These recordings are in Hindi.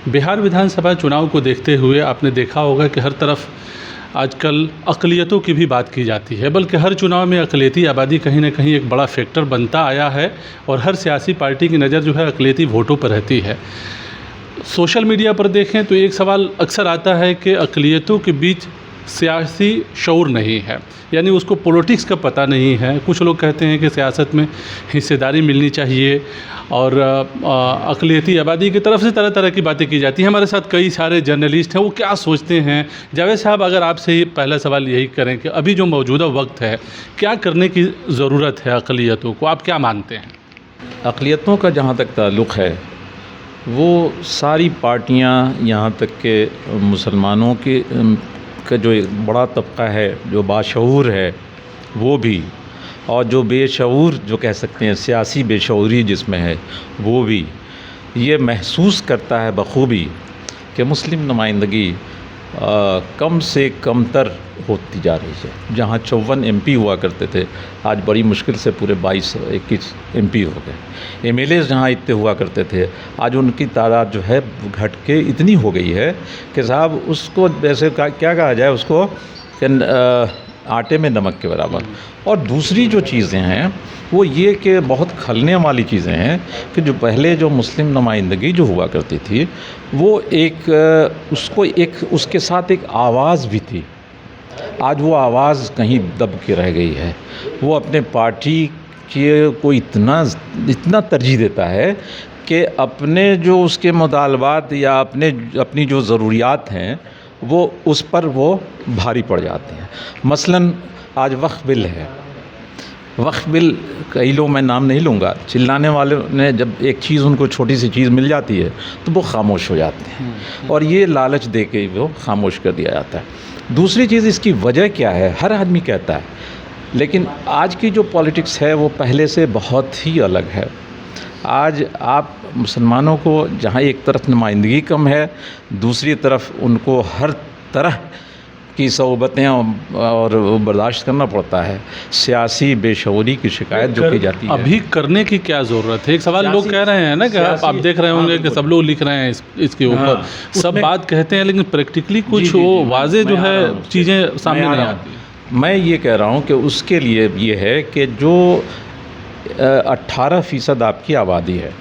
बिहार विधानसभा चुनाव को देखते हुए आपने देखा होगा कि हर तरफ आजकल अक़लियतों की भी बात की जाती है, बल्कि हर चुनाव में अक़लियती आबादी कहीं ना कहीं एक बड़ा फैक्टर बनता आया है और हर सियासी पार्टी की नज़र जो है अक़लियती वोटों पर रहती है। सोशल मीडिया पर देखें तो एक सवाल अक्सर आता है कि अक़लियतों के बीच सियासी शऊर नहीं है, यानी उसको पॉलिटिक्स का पता नहीं है। कुछ लोग कहते हैं कि सियासत में हिस्सेदारी मिलनी चाहिए और अक़लियती आबादी की तरफ से तरह तरह की बातें की जाती हैं। हमारे साथ कई सारे जर्नलिस्ट हैं, वो क्या सोचते हैं। जावेद साहब, अगर आपसे ही पहला सवाल यही करें कि अभी जो मौजूदा वक्त है, क्या करने की ज़रूरत है अक़लियतों को, आप क्या मानते हैं? अक़लियतों का जहाँ तक ताल्लुक़ है, वो सारी पार्टियाँ, यहाँ तक के मुसलमानों का जो एक बड़ा तबका है जो बाशऊर है वो भी, और जो बेशऊर जो कह सकते हैं सियासी बेशऊरी जिसमें है वो भी, ये महसूस करता है बखूबी कि मुस्लिम नुमाइंदगी कम से कम तर होती जा रही है। जहाँ 54 MP हुआ करते थे, आज बड़ी मुश्किल से पूरे 22-21 MP हो गए। MLA जहाँ इतने हुआ करते थे, आज उनकी तादाद जो है घट के इतनी हो गई है कि साहब उसको वैसे क्या कहा जाए उसको कि आटे में नमक के बराबर। और दूसरी जो चीज़ें हैं वो ये कि बहुत खलने वाली चीज़ें हैं कि जो पहले जो मुस्लिम नुमाइंदगी जो हुआ करती थी वो उसके साथ एक आवाज़ भी थी। आज वो आवाज़ कहीं दब के रह गई है। वो अपने पार्टी को इतना तरजीह देता है कि अपने जो उसके मुतालबात या अपनी जो ज़रूरियात हैं वो उस पर वो भारी पड़ जाते हैं। मसलन आज वक्फ बिल है, वक्फ बिल कई लोग, मैं नाम नहीं लूँगा, चिल्लाने वाले ने जब एक चीज़ उनको छोटी सी चीज़ मिल जाती है तो वो खामोश हो जाते हैं और ये लालच दे के वो खामोश कर दिया जाता है। दूसरी चीज़, इसकी वजह क्या है हर आदमी कहता है, लेकिन आज की जो पॉलिटिक्स है वो पहले से बहुत ही अलग है। आज आप मुसलमानों को जहाँ एक तरफ नुमाइंदगी कम है, दूसरी तरफ उनको हर तरह की सौबतें और बर्दाश्त करना पड़ता है। सियासी बेशऊरी की शिकायत जो की जाती है, अभी करने की क्या ज़रूरत है? एक सवाल लोग कह रहे हैं ना कि आप देख रहे होंगे कि सब लोग लिख रहे हैं इसके ऊपर, सब बात कहते हैं लेकिन प्रैक्टिकली कुछ वो वाजे जो है चीज़ें सामने नहीं आती। मैं ये कह रहा हूँ कि उसके लिए ये है कि जो 18% आपकी आबादी है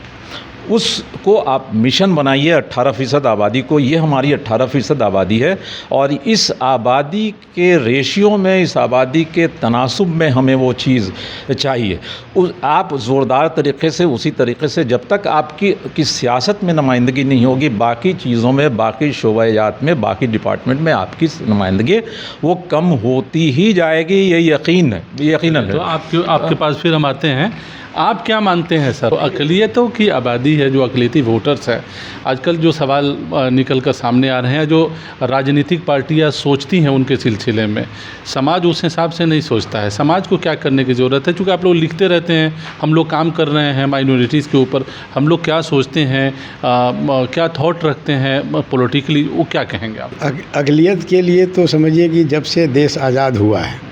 उसको आप मिशन बनाइए 18% आबादी को। ये हमारी 18% आबादी है और इस आबादी के रेशियो में, इस आबादी के तनासुब में हमें वो चीज़ चाहिए। आप ज़ोरदार तरीक़े से, उसी तरीक़े से जब तक आपकी सियासत में नुमाइंदगी नहीं होगी, बाकी चीज़ों में, बाकी शोबाजात में, बाकी डिपार्टमेंट में आपकी नुमाइंदगी वो कम होती ही जाएगी। ये यकीन है, यकीनन है। तो आपके पास फिर हम आते हैं, आप क्या मानते हैं सर? अक़लियतों की आबादी है, जो अक़लियती वोटर्स है, आजकल जो सवाल निकल कर सामने आ रहे हैं, जो राजनीतिक पार्टियां सोचती हैं उनके सिलसिले में, समाज उस हिसाब से नहीं सोचता है। समाज को क्या करने की ज़रूरत है? क्योंकि आप लोग लिखते रहते हैं, हम लोग काम कर रहे हैं माइनॉरिटीज़ के ऊपर, हम लोग क्या सोचते हैं, क्या थॉट रखते हैं पॉलिटिकली, वो क्या कहेंगे आप? अक़लियत के लिए तो समझिए कि जब से देश आज़ाद हुआ है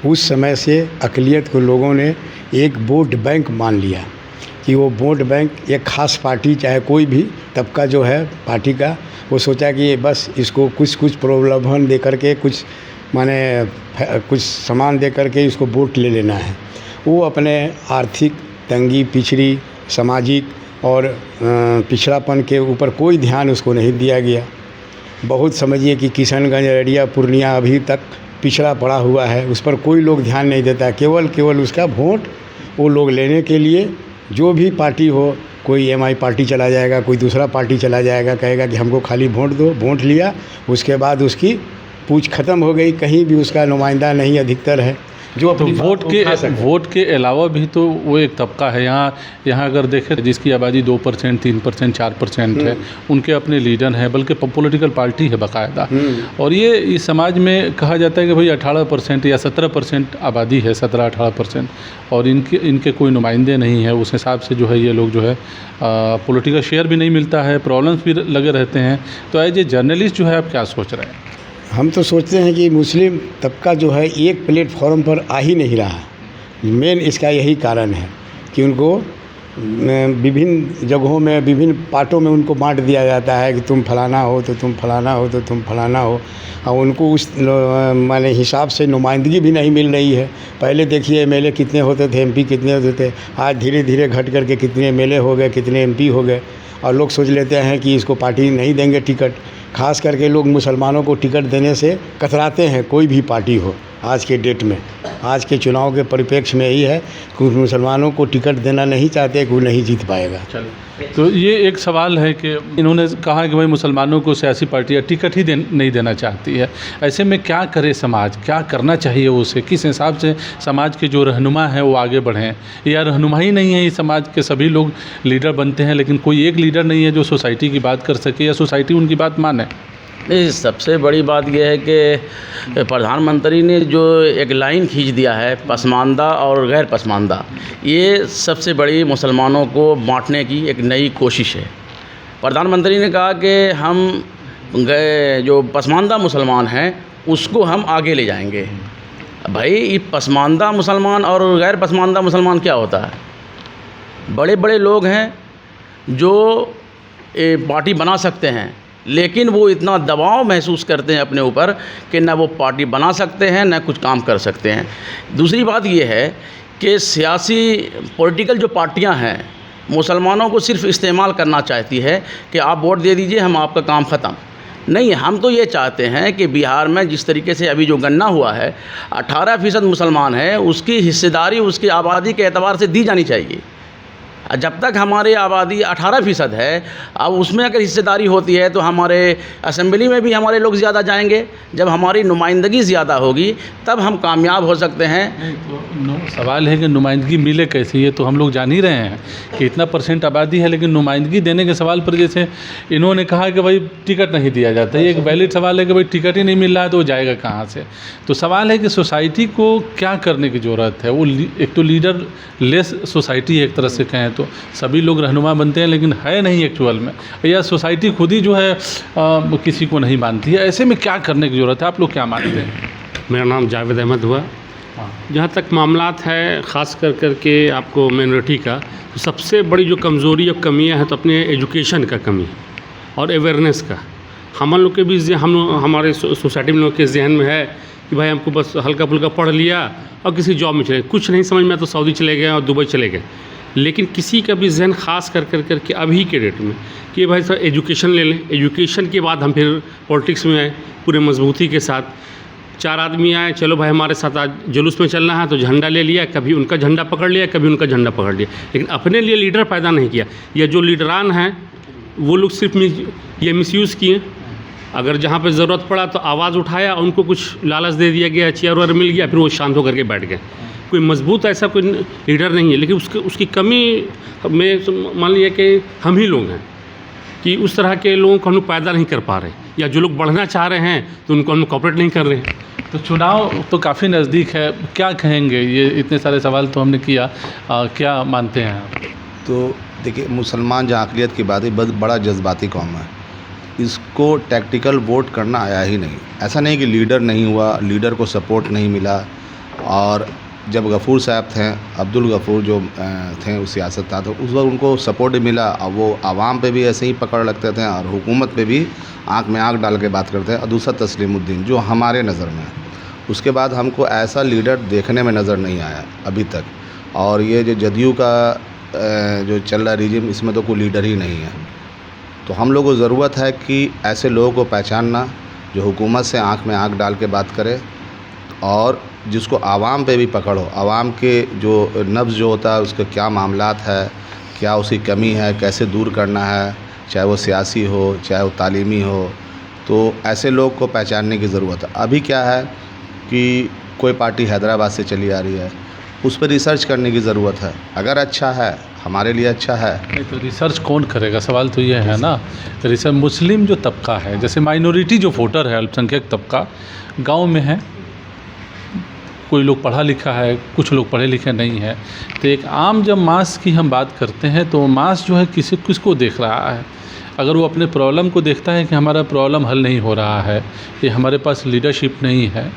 उस समय से अक़लियत को लोगों ने एक वोट बैंक मान लिया कि वो वोट बैंक एक ख़ास पार्टी, चाहे कोई भी तबका जो है पार्टी का, वो सोचा कि बस इसको कुछ प्रलोभन दे करके, कुछ सामान दे करके इसको वोट ले लेना है। वो अपने आर्थिक तंगी, पिछड़ी, सामाजिक और पिछड़ापन के ऊपर कोई ध्यान उसको नहीं दिया गया। बहुत समझिए कि किशनगंज, अररिया, पूर्णिया अभी तक पिछड़ा पड़ा हुआ है, उस पर कोई लोग ध्यान नहीं देता। केवल उसका वोट वो लोग लेने के लिए, जो भी पार्टी हो, कोई MI पार्टी चला जाएगा, कोई दूसरा पार्टी चला जाएगा, कहेगा कि हमको खाली वोट दो। वोट लिया, उसके बाद उसकी पूछ ख़त्म हो गई, कहीं भी उसका नुमाइंदा नहीं अधिकतर है जो तो वोट के अलावा भी तो वो एक तबका है यहाँ अगर देखें जिसकी आबादी 2%, 3%, 4% है, उनके अपने लीडर हैं, बल्कि पॉलिटिकल पार्टी है बाकायदा। और ये इस समाज में कहा जाता है कि भाई 18% या 17% आबादी है, 17-18%, और इनके कोई नुमाइंदे नहीं हैं। उस हिसाब से जो है ये लोग जो है पॉलिटिकल शेयर भी नहीं मिलता है, प्रॉब्लम्स भी लगे रहते हैं। तो एज ए जर्नलिस्ट जो है आप क्या सोच रहे हैं? हम तो सोचते हैं कि मुस्लिम तबका जो है एक प्लेटफॉर्म पर आ ही नहीं रहा। मेन इसका यही कारण है कि उनको विभिन्न जगहों में विभिन्न पार्टों में उनको बांट दिया जाता है कि तुम फलाना हो तो तुम फलाना हो तो तुम फलाना हो, और उनको उस माने हिसाब से नुमाइंदगी भी नहीं मिल रही है। पहले देखिए एमएलए कितने होते थे, एमपी कितने होते थे, आज धीरे धीरे घट करके कितने एमएलए हो गए, कितने एमपी हो गए, और लोग सोच लेते हैं कि इसको पार्टी नहीं देंगे टिकट। खास करके लोग मुसलमानों को टिकट देने से कतराते हैं, कोई भी पार्टी हो आज के डेट में, आज के चुनाव के परिप्रेक्ष्य में यही है कि मुसलमानों को टिकट देना नहीं चाहते कि वो नहीं जीत पाएगा। तो ये एक सवाल है कि इन्होंने कहा कि भाई मुसलमानों को सियासी पार्टियाँ टिकट ही नहीं देना चाहती है। ऐसे में क्या करे समाज, क्या करना चाहिए उसे, किस हिसाब से समाज के जो रहनुमा हैं वो आगे बढ़ें? या रहनुमा ही नहीं है, इस समाज के सभी लोग लीडर बनते हैं लेकिन कोई एक लीडर नहीं है जो सोसाइटी की बात कर सके या सोसाइटी उनकी बात माने? नहीं, सबसे बड़ी बात यह है कि प्रधानमंत्री ने जो एक लाइन खींच दिया है, पसमानदा और गैर पसमानदा, ये सबसे बड़ी मुसलमानों को बांटने की एक नई कोशिश है। प्रधानमंत्री ने कहा कि हम जो पसमानदा मुसलमान हैं उसको हम आगे ले जाएंगे। भाई, ये पसमानदा मुसलमान और गैर पसमानदा मुसलमान क्या होता है? बड़े बड़े लोग हैं जो पार्टी बना सकते हैं, लेकिन वो इतना दबाव महसूस करते हैं अपने ऊपर कि ना वो पार्टी बना सकते हैं ना कुछ काम कर सकते हैं। दूसरी बात ये है कि सियासी पॉलिटिकल जो पार्टियां हैं मुसलमानों को सिर्फ इस्तेमाल करना चाहती है कि आप वोट दे दीजिए, हम आपका काम ख़त्म। नहीं, हम तो ये चाहते हैं कि बिहार में जिस तरीके से अभी जो गणना हुआ है 18% मुसलमान है, उसकी हिस्सेदारी उसकी आबादी के एतबार से दी जानी चाहिए। जब तक हमारी आबादी 18% है, अब उसमें अगर हिस्सेदारी होती है तो हमारे असेंबली में भी हमारे लोग ज़्यादा जाएंगे। जब हमारी नुमाइंदगी ज़्यादा होगी तब हम कामयाब हो सकते हैं। तो सवाल है कि नुमाइंदगी मिले कैसे? ये तो हम लोग जान ही रहे हैं कि इतना % आबादी है, लेकिन नुमाइंदगी देने के सवाल पर जैसे इन्होंने कहा कि भाई टिकट नहीं दिया जाता, ये एक वैलिड सवाल है कि भाई टिकट ही नहीं मिल रहा है तो वो जाएगा कहाँ से? तो सवाल है कि सोसाइटी को क्या करने की ज़रूरत है? वो एक तो लीडर लेस सोसाइटी है, एक तरह से कहें तो सभी लोग रहनुमा बनते हैं लेकिन है नहीं एक्चुअल में, या सोसाइटी खुद ही जो है किसी को नहीं मानती है। ऐसे में क्या करने की ज़रूरत है? आप लोग क्या मानते हैं? मेरा नाम जावेद अहमद हुआ। जहाँ तक मामलात है ख़ास कर के आपको माइनॉरिटी का, तो सबसे बड़ी जो कमज़ोरी और कमियाँ हैं तो अपने एजुकेशन का कमी और अवेयरनेस का। हम लोग के भी हमारे सोसाइटी में लोग के जहन में है कि भाई हमको बस हल्का फुल्का पढ़ लिया और किसी जॉब में चले, कुछ नहीं समझ में तो सऊदी चले गए और दुबई चले गए। लेकिन किसी का भी जहन ख़ास करके अभी के डेट में कि भाई सर एजुकेशन ले लें, एजुकेशन के बाद हम फिर पॉलिटिक्स में आए पूरे मजबूती के साथ। 4 आदमी आए, चलो भाई हमारे साथ आज जुलूस में चलना है, तो झंडा ले लिया, कभी उनका झंडा पकड़ लिया, कभी उनका झंडा पकड़ लिया, लेकिन अपने लिए लीडर पैदा नहीं किया। या जो लीडरान हैं वो लोग सिर्फ ये मिसयूज़ किए। अगर जहाँ पे ज़रूरत पड़ा तो आवाज़ उठाया, उनको कुछ लालच दे दिया गया, चेयर वेयर मिल गया, फिर वो शांत होकर के बैठ गए। कोई मजबूत ऐसा कोई लीडर नहीं है। लेकिन उसकी कमी में मान लिया कि हम ही लोग हैं कि उस तरह के लोगों को हम लोग पैदा नहीं कर पा रहे, या जो लोग बढ़ना चाह रहे हैं तो उनको हम लोग कॉपरेट नहीं कर रहे हैं। तो चुनाव तो काफ़ी नज़दीक है, क्या कहेंगे? ये इतने सारे सवाल तो हमने किया, क्या मानते हैं आप? तो देखिए, मुसलमान जहाँ अक़लियत की बात है, बड़ा जज्बाती कौम है, इसको टैक्टिकल वोट करना आया ही नहीं। ऐसा नहीं कि लीडर नहीं हुआ, लीडर को सपोर्ट नहीं मिला। और जब गफ़ूर साहब थे, अब्दुल गफ़ूर जो थे उस सियासत था, तो उस वक्त उनको सपोर्ट मिला और वो आवाम पे भी ऐसे ही पकड़ लगते थे और हुकूमत पे भी आँख में आँख डाल के बात करते हैं। और दूसरा तस्लीमुद्दीन जो हमारे नज़र में है, उसके बाद हमको ऐसा लीडर देखने में नज़र नहीं आया अभी तक। और ये जो जदयू का जो चल रहा रिजिम, इसमें तो कोई लीडर ही नहीं है। तो हम लोगों को ज़रूरत है कि ऐसे लोगों को पहचानना जो हुकूमत से आँख में आँख डाल के बात करे और जिसको आवाम पे भी पकड़ हो, आवाम के जो नब्ज़ जो होता है उसका क्या मामलात है, क्या उसकी कमी है, कैसे दूर करना है, चाहे वो सियासी हो चाहे वो तालीमी हो। तो ऐसे लोग को पहचानने की ज़रूरत है। अभी क्या है कि कोई पार्टी हैदराबाद से चली आ रही है, उस पर रिसर्च करने की ज़रूरत है। अगर अच्छा है, हमारे लिए अच्छा है। नहीं तो रिसर्च कौन करेगा? सवाल तो ये है ना। रिसर्च मुस्लिम जो तबका है, जैसे माइनॉरिटी जो वोटर है, अल्पसंख्यक तबका गांव में है, कोई लोग पढ़ा लिखा है, कुछ लोग पढ़े लिखे नहीं है। तो एक आम जब मास की हम बात करते हैं तो मास जो है किसको देख रहा है? अगर वो अपने प्रॉब्लम को देखता है कि हमारा प्रॉब्लम हल नहीं हो रहा है, कि हमारे पास लीडरशिप नहीं है,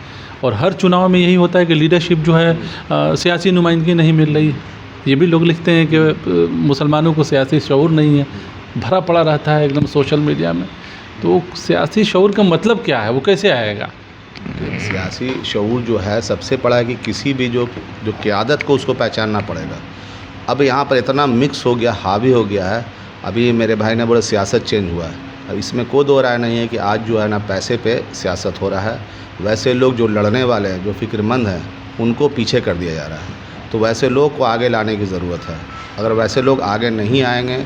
और हर चुनाव में यही होता है कि लीडरशिप जो है सियासी नुमाइंदगी नहीं मिल रही है। ये भी लोग लिखते हैं कि मुसलमानों को सियासी शऊर नहीं है, भरा पड़ा रहता है एकदम सोशल मीडिया में। तो सियासी शऊर का मतलब क्या है, वो कैसे आएगा? सियासी शऊर जो है सबसे बड़ा है कि किसी भी जो क़यादत को उसको पहचानना पड़ेगा। अब यहाँ पर इतना मिक्स हो गया, हावी हो गया है। अभी मेरे भाई ने बोला सियासत चेंज हुआ है, अब इसमें कोई दो राय नहीं है कि आज जो है ना पैसे पे सियासत हो रहा है। वैसे लोग जो लड़ने वाले हैं, जो फ़िक्रमंद हैं, उनको पीछे कर दिया जा रहा है। तो वैसे लोग को आगे लाने की ज़रूरत है। अगर वैसे लोग आगे नहीं आएंगे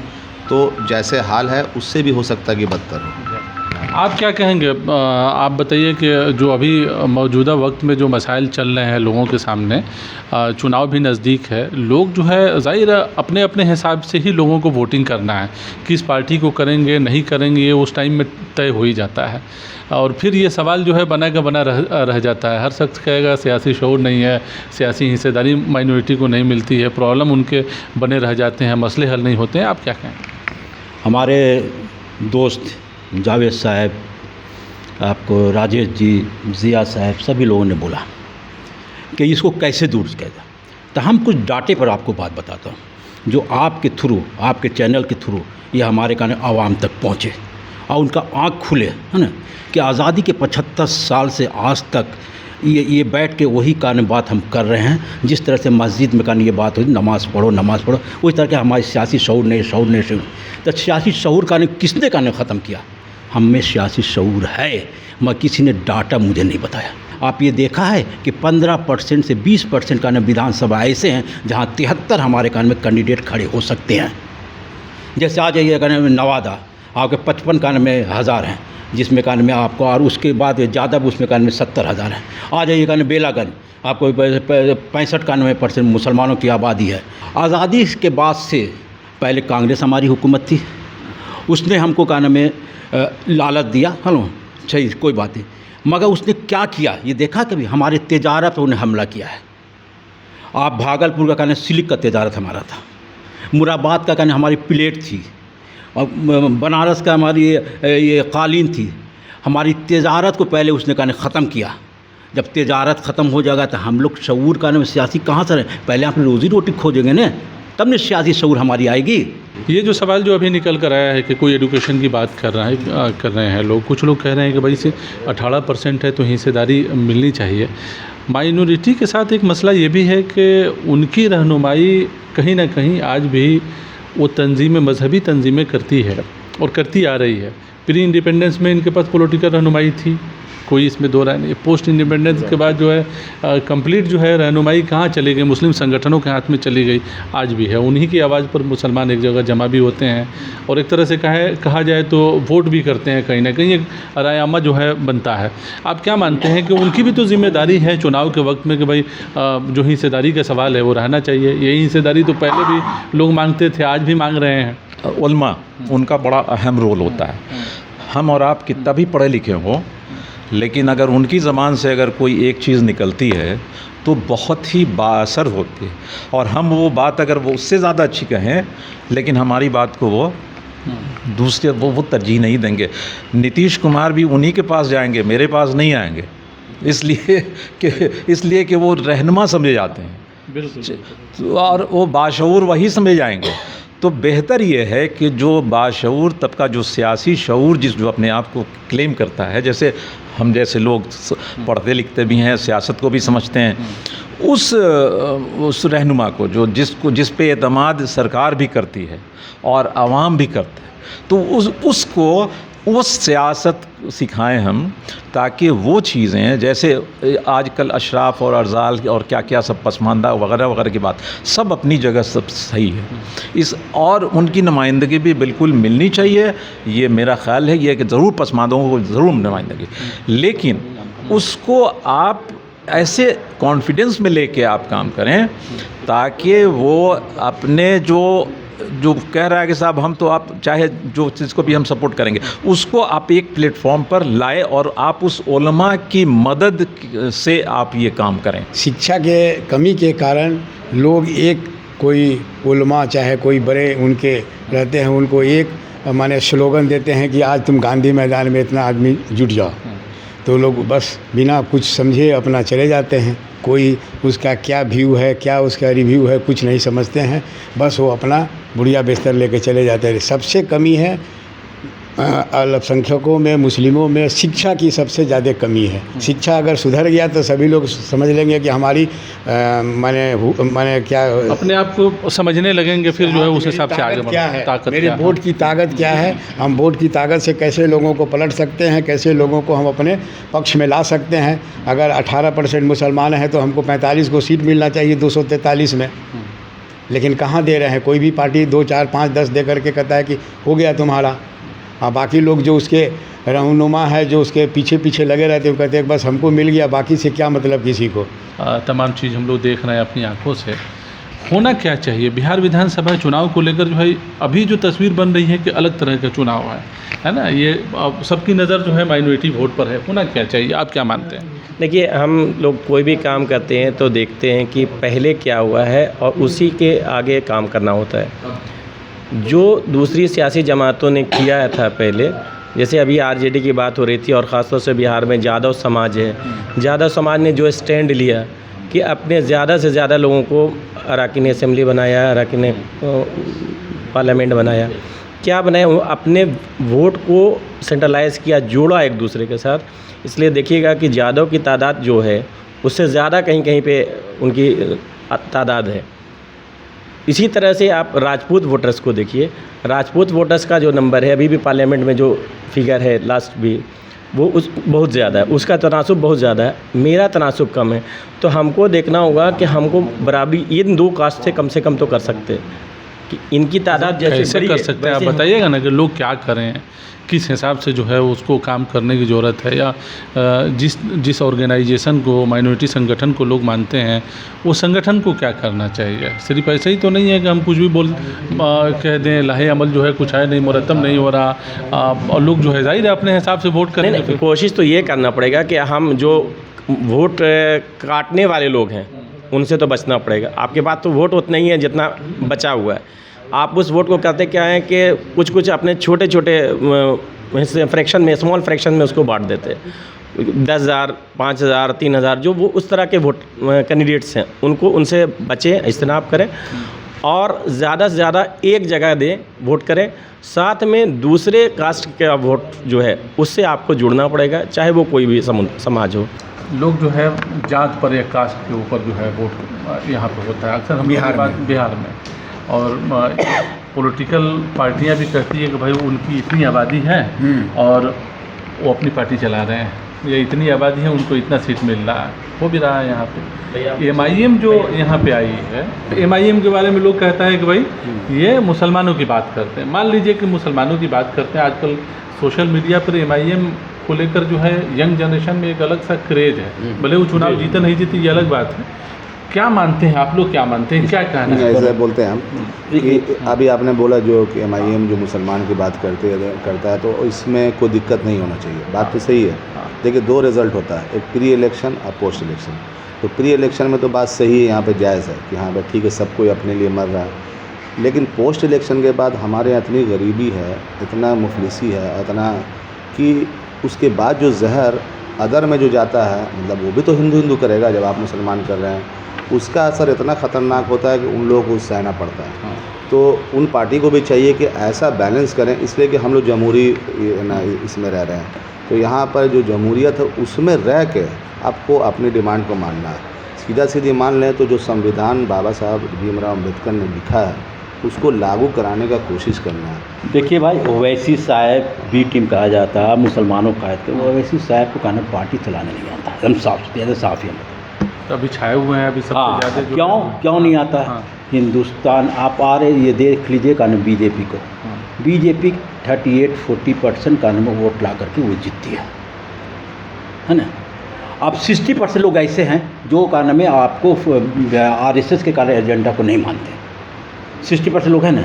तो जैसे हाल है उससे भी हो सकता है कि बदतर हो। आप क्या कहेंगे? आप बताइए कि जो अभी मौजूदा वक्त में जो मसाइल चल रहे हैं लोगों के सामने, चुनाव भी नज़दीक है, लोग जो है ज़ाहिर अपने अपने हिसाब से ही लोगों को वोटिंग करना है, किस पार्टी को करेंगे नहीं करेंगे ये उस टाइम में तय हो ही जाता है। और फिर ये सवाल जो है बना का बना रह जाता है। हर शख्स कहेगा सियासी शऊर नहीं है, सियासी हिस्सेदारी माइनॉरिटी को नहीं मिलती है, प्रॉब्लम उनके बने रह जाते हैं, मसले हल नहीं होते हैं। आप क्या कहें? हमारे दोस्त जावेद साहब, आपको राजेश जी, ज़िया साहब, सभी लोगों ने बोला कि इसको कैसे दूर किया जाए। तो हम कुछ डाटे पर आपको बात बताता हूँ जो आपके थ्रू, आपके चैनल के थ्रू ये हमारे कान आवाम तक पहुँचे और उनका आँख खुले, है ना, कि आज़ादी के 75 साल से आज तक ये बैठ के वही कान बात हम कर रहे हैं। जिस तरह से मस्जिद में कान ये बात होती नमाज़ पढ़ो, उस तरह के हमारे सियासी शऊर नहीं। तो सियासी शऊर का किसने कान ख़त्म किया? हम में सियासी शऊर है, मगर किसी ने डाटा मुझे नहीं बताया। आप ये देखा है कि 15% से 20% का विधानसभा ऐसे हैं जहाँ 73 हमारे कान में कैंडिडेट खड़े हो सकते हैं। जैसे आ जाइए कान में नवादा, आपके 55 कान में हज़ार हैं जिसमें कान में आपको, और उसके बाद ज़्यादा उसमें कान में 70,000 हैं। आ जाइए कान बेलागंज, आपको 65-91% मुसलमानों की आबादी है। आज़ादी के बाद से पहले कांग्रेस हमारी हुकूमत थी, उसने हमको कान में लालच दिया, हेलो सही कोई बात नहीं, मगर उसने क्या किया ये देखा कभी? हमारे तिजारत पर उन्हें हमला किया है। आप भागलपुर का कहना सिल्क का तिजारत हमारा था, मुरादाबाद का कहना हमारी प्लेट थी, और बनारस का हमारी ये कालीन थी। हमारी तिजारत को पहले उसने कहना ख़त्म किया। जब तिजारत ख़त्म हो जाएगा तो हम लोग शऊर का सियासी कहाँ से रहें? पहले आप रोज़ी रोटी खोजेंगे ना, तब न सियासी शऊर हमारी आएगी। ये जो सवाल जो अभी निकल कर आया है कि कोई एडुकेशन की बात कर रहे हैं लोग, कुछ लोग कह रहे हैं कि भाई से 18% है तो हिस्सेदारी मिलनी चाहिए। माइनॉरिटी के साथ एक मसला ये भी है कि उनकी रहनुमाई कहीं ना कहीं आज भी वो तंजीमें, मजहबी तंजीमें करती है और करती आ रही है। प्री इंडिपेंडेंस में इनके पास पॉलिटिकल रहनुमाई थी, कोई इसमें दो राय नहीं। पोस्ट इंडिपेंडेंस के बाद जो है कंप्लीट जो है रहनुमाई कहाँ चली गई? मुस्लिम संगठनों के हाथ में चली गई, आज भी है। उन्हीं की आवाज़ पर मुसलमान एक जगह जमा भी होते हैं और एक तरह से कहा जाए तो वोट भी करते हैं, कहीं ना कहीं एक रायनामा जो है बनता है। आप क्या मानते हैं कि उनकी भी तो जिम्मेदारी है चुनाव के वक्त में कि भाई जो हिस्सेदारी का सवाल है वो रहना चाहिए? यही हिस्सेदारी तो पहले भी लोग मांगते थे, आज भी मांग रहे हैं। उल्मा, उनका बड़ा अहम रोल होता है। हम और आप कितना भी पढ़े लिखे हों, लेकिन अगर उनकी ज़बान से अगर कोई एक चीज़ निकलती है तो बहुत ही बाअसर होती है। और हम वो बात अगर वो उससे ज़्यादा अच्छी कहें, लेकिन हमारी बात को वो दूसरे वो तरजीह नहीं देंगे। नीतीश कुमार भी उन्हीं के पास जाएंगे, मेरे पास नहीं आएंगे, इसलिए कि वो रहनुमा समझे जाते हैं। बिल्कुल। और वो बाशऊर वही समझे जाएंगे। तो बेहतर ये है कि जो बाशऊर तबका, जो सियासी शऊर जो अपने आप को क्लेम करता है, जैसे हम जैसे लोग पढ़ते लिखते भी हैं, सियासत को भी समझते हैं, उस रहनुमा को जिस पे एतमाद सरकार भी करती है और आवाम भी करता है, तो उसको वो सियासत सिखाएं हम, ताकि वो चीज़ें जैसे आजकल अशराफ और अर्जाल और क्या क्या सब पसमानदा वगैरह वगैरह की बात सब अपनी जगह सब सही है। और उनकी नुमाइंदगी भी बिल्कुल मिलनी चाहिए। ये मेरा ख्याल है ये कि ज़रूर पसमानदों को ज़रूर नुमाइंदगी, लेकिन उसको आप ऐसे कॉन्फिडेंस में लेके आप काम करें ताकि वो अपने जो कह रहा है कि साहब हम तो आप चाहे जो चीज़ को भी हम सपोर्ट करेंगे, उसको आप एक प्लेटफॉर्म पर लाए और आप उस उलमा की मदद से आप ये काम करें। शिक्षा के कमी के कारण लोग कोई उलमा चाहे कोई बड़े उनके रहते हैं, उनको एक माने स्लोगन देते हैं कि आज तुम गांधी मैदान में इतना आदमी जुट जाओ, तो लोग बस बिना कुछ समझे अपना चले जाते हैं। कोई उसका क्या व्यू है, क्या उसका रिव्यू है, कुछ नहीं समझते हैं। बस वो अपना बुढ़िया बिस्तर लेके चले जाते हैं। सबसे कमी है अल्पसंख्यकों में, मुस्लिमों में शिक्षा की सबसे ज़्यादा कमी है। शिक्षा अगर सुधर गया तो सभी लोग समझ लेंगे कि हमारी माने क्या अपने आप को समझने लगेंगे, फिर जो है उस हिसाब से आगे क्या बढ़ेंगे। है, ताकत मेरे क्या है। वोट की ताकत क्या है, हम वोट की ताकत से कैसे लोगों को पलट सकते हैं, कैसे लोगों को हम अपने पक्ष में ला सकते हैं। अगर 18% मुसलमान हैं तो हमको 45 को सीट मिलना चाहिए 243 में, लेकिन कहाँ दे रहे हैं। कोई भी पार्टी 2, 4, 5, 10 दे करके कहता है कि हो गया तुम्हारा। हाँ, बाकी लोग जो उसके रहनुमा है, जो उसके पीछे पीछे लगे रहते हैं, वो कहते हैं बस हमको मिल गया, बाकी से क्या मतलब किसी को। तमाम चीज़ हम लोग देख रहे हैं अपनी आंखों से। होना क्या चाहिए बिहार विधानसभा चुनाव को लेकर? जो है अभी जो तस्वीर बन रही है कि अलग तरह का चुनाव है ना, ये अब सबकी नज़र जो है माइनॉरिटी वोट पर है। होना क्या चाहिए, आप क्या मानते हैं? देखिए, हम लोग कोई भी काम करते हैं तो देखते हैं कि पहले क्या हुआ है और उसी के आगे काम करना होता है। जो दूसरी सियासी जमातों ने किया था पहले, जैसे अभी आरजेडी की बात हो रही थी और ख़ासतौर से बिहार में यादव समाज है, यादव समाज ने जो स्टैंड लिया कि अपने ज़्यादा से ज़्यादा लोगों को अरकान असेंबली बनाया, अरकान पार्लियामेंट बनाया, क्या बनाया, वो अपने वोट को सेंट्रलाइज़ किया, जोड़ा एक दूसरे के साथ। इसलिए देखिएगा कि यादव की तादाद जो है उससे ज़्यादा कहीं कहीं पे उनकी तादाद है। इसी तरह से आप राजपूत वोटर्स को देखिए, राजपूत वोटर्स का जो नंबर है अभी भी पार्लियामेंट में जो फिगर है लास्ट भी, वो बहुत ज़्यादा है, उसका तनासुब बहुत ज़्यादा है, मेरा तनासुब कम है। तो हमको देखना होगा कि हमको बराबरी इन दो कास्ट से कम तो कर सकते हैं कि इनकी तादाद जैसे कैसे बड़ी कर है, सकते हैं आप वैसे हम- बताइएगा ना कि लोग क्या करें, किस हिसाब से जो है उसको काम करने की ज़रूरत है, या जिस ऑर्गेनाइजेशन को, माइनॉरिटी संगठन को लोग मानते हैं, वो संगठन को क्या करना चाहिए। सिर्फ ऐसे ही तो नहीं है कि हम कुछ भी कह दें, लाहे अमल जो है कुछ है नहीं, मुरतब नहीं हो रहा, और लोग जो है जाहिर है अपने हिसाब से वोट करेंगे। नहीं, कोशिश तो ये करना पड़ेगा कि हम जो वोट काटने वाले लोग हैं उनसे तो बचना पड़ेगा। आपके पास तो वोट उतना ही है जितना बचा हुआ है, आप उस वोट को करते क्या है कि कुछ अपने छोटे छोटे हिस्से फ्रैक्शन में, स्मॉल फ्रैक्शन में उसको बांट देते हैं। 10,000, 5,000, 3,000 जो वो उस तरह के वोट कैंडिडेट्स हैं उनको, उनसे बचें, इज्तनाब करें और ज़्यादा से ज़्यादा एक जगह दें, वोट करें। साथ में दूसरे कास्ट का वोट जो है उससे आपको जुड़ना पड़ेगा, चाहे वो कोई भी समाज हो। लोग जो है जात पर या कास्ट के ऊपर जो है वोट यहाँ पर होता है अक्सर हम बिहार में, और पॉलिटिकल पार्टियां भी कहती है कि भाई उनकी इतनी आबादी है और वो अपनी पार्टी चला रहे हैं, या इतनी आबादी है उनको इतना सीट मिल रहा है, हो भी रहा है। यहाँ पे MIM जो यहाँ पे आई है, MIM के बारे में लोग कहता है कि भाई ये मुसलमानों की बात करते हैं। मान लीजिए कि मुसलमानों की बात करते हैं, आजकल सोशल मीडिया पर MIM को लेकर जो है यंग जनरेशन में एक अलग सा क्रेज है। भले वो चुनाव जीते नहीं जीते ये अलग बात है। क्या मानते हैं आप लोग, क्या मानते हैं, क्या कहना है? ऐसा बोलते हैं हम कि अभी आपने बोला जो कि MIM जो मुसलमान की बात करता है, तो इसमें कोई दिक्कत नहीं होना चाहिए, बात तो सही है। देखिए, 2 रिज़ल्ट होता है, एक प्री इलेक्शन और पोस्ट इलेक्शन। तो प्री इलेक्शन में तो बात सही है, यहाँ पे जायज़ है कि हाँ भाई ठीक है, सब कोई अपने लिए मर रहा है। लेकिन पोस्ट इलेक्शन के बाद हमारे यहाँ इतनी गरीबी है, इतना मुफलिसी है, इतना कि उसके बाद जो जहर अदर में जो जाता है, मतलब वो भी तो हिंदू करेगा जब आप मुसलमान कर रहे हैं, उसका असर इतना ख़तरनाक होता है कि उन लोगों को सहना पड़ता है। तो उन पार्टी को भी चाहिए कि ऐसा बैलेंस करें, इसलिए कि हम लोग जमहूरी इसमें रह रहे हैं, तो यहाँ पर जो जमहूरियत है उसमें रह के आपको अपनी डिमांड को मानना है। सीधा सीधी मान लें तो जो संविधान बाबा साहब भीमराव अम्बेडकर ने लिखा है उसको लागू कराने का कोशिश करना है। देखिए भाई, ओवैसी साहब बी टीम कहा जाता है, मुसलमानों का है, ओवैसी साहब को कहना पार्टी चलाने नहीं आता, एकदम साफ ही। तो अभी छाए हुए हैं अभी सबसे हाँ, ज़्यादा क्यों नहीं आता है? हाँ। हिंदुस्तान आप आ रहे, ये देख लीजिए का नाम बीजेपी को, बीजेपी 38-40% का नाम वोट ला करके वो जीतती है ना। अब 60% लोग ऐसे हैं जो का नाम है आपको RSS के कार्य एजेंडा को नहीं मानते, 60% लोग हैं ना।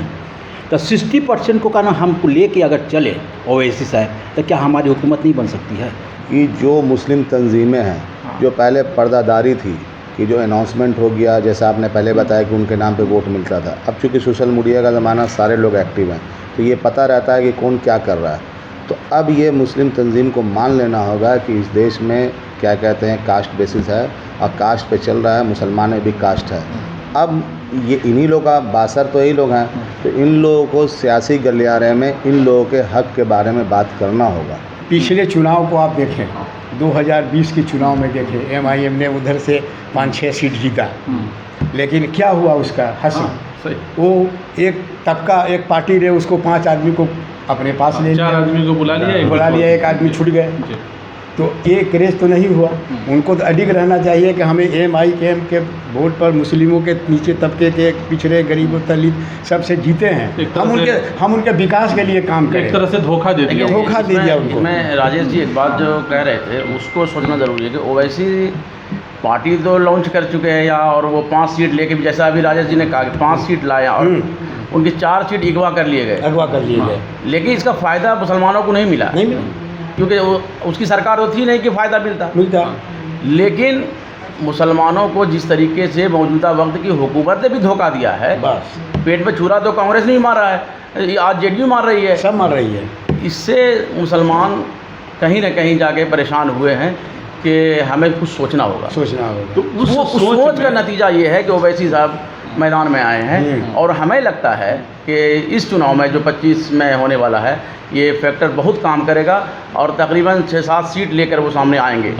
तो 60% को का नाम हमको लेके अगर चले ओवैसी साहब, तो क्या हमारी हुकूमत नहीं बन सकती है? कि जो मुस्लिम तंजीमें हैं, जो पहले पर्दादारी थी कि जो अनाउंसमेंट हो गया, जैसा आपने पहले बताया कि उनके नाम पे वोट मिलता था, अब चूँकि सोशल मीडिया का ज़माना, सारे लोग एक्टिव हैं, तो ये पता रहता है कि कौन क्या कर रहा है। तो अब ये मुस्लिम तंजीम को मान लेना होगा कि इस देश में क्या कहते हैं कास्ट बेसिस है और कास्ट पे चल रहा है, मुसलमान में भी कास्ट है। अब ये इन्हीं लोग का बासर तो यही लोग हैं, तो इन लोगों को सियासी गलियारे में इन लोगों के हक के बारे में बात करना होगा। पिछले चुनाव को आप देखें, 2020 के चुनाव में देखें, MIM ने उधर से 5-6 सीट जीता, लेकिन क्या हुआ उसका हसी, वो एक तबका, एक पार्टी ने उसको 5 आदमी को अपने पास ले लिया, 4 आदमी को बुला लिया, एक आदमी छूट गए। तो ये क्रेज तो नहीं हुआ। उनको तो अडिग रहना चाहिए कि हमें MIM के वोट पर मुस्लिमों के नीचे तबके के, पिछड़े, गरीबों, दलित सबसे जीते हैं। हम उनके विकास के लिए काम करें। एक तरह से धोखा दे दिया, धोखा दे दिया उनको। मैं राजेश जी एक बात जो कह रहे थे उसको सोचना ज़रूरी है कि ओवैसी पार्टी तो लॉन्च कर चुके हैं यहाँ, और वो 5 सीट लेके भी, जैसा अभी राजेश जी ने कहा कि 5 सीट लाया और उनकी 4 सीट अगवा कर लिए गए, लेकिन इसका फ़ायदा मुसलमानों को नहीं मिला, क्योंकि उसकी सरकार तो थी नहीं कि फ़ायदा मिलता। लेकिन मुसलमानों को जिस तरीके से मौजूदा वक्त की हुकूमत ने भी धोखा दिया है, बस पेट में छुरा तो कांग्रेस नहीं मार रहा है, आज JDU मार रही है, सब मार रही है। इससे मुसलमान कहीं ना कहीं जाके परेशान हुए हैं कि हमें कुछ सोचना होगा। तो उस सोच का नतीजा ये है कि ओवैसी साहब मैदान में आए हैं, और हमें लगता है कि इस चुनाव में जो 25 में होने वाला है, ये फैक्टर बहुत काम करेगा और तकरीबन 6-7 सीट लेकर वो सामने आएंगे।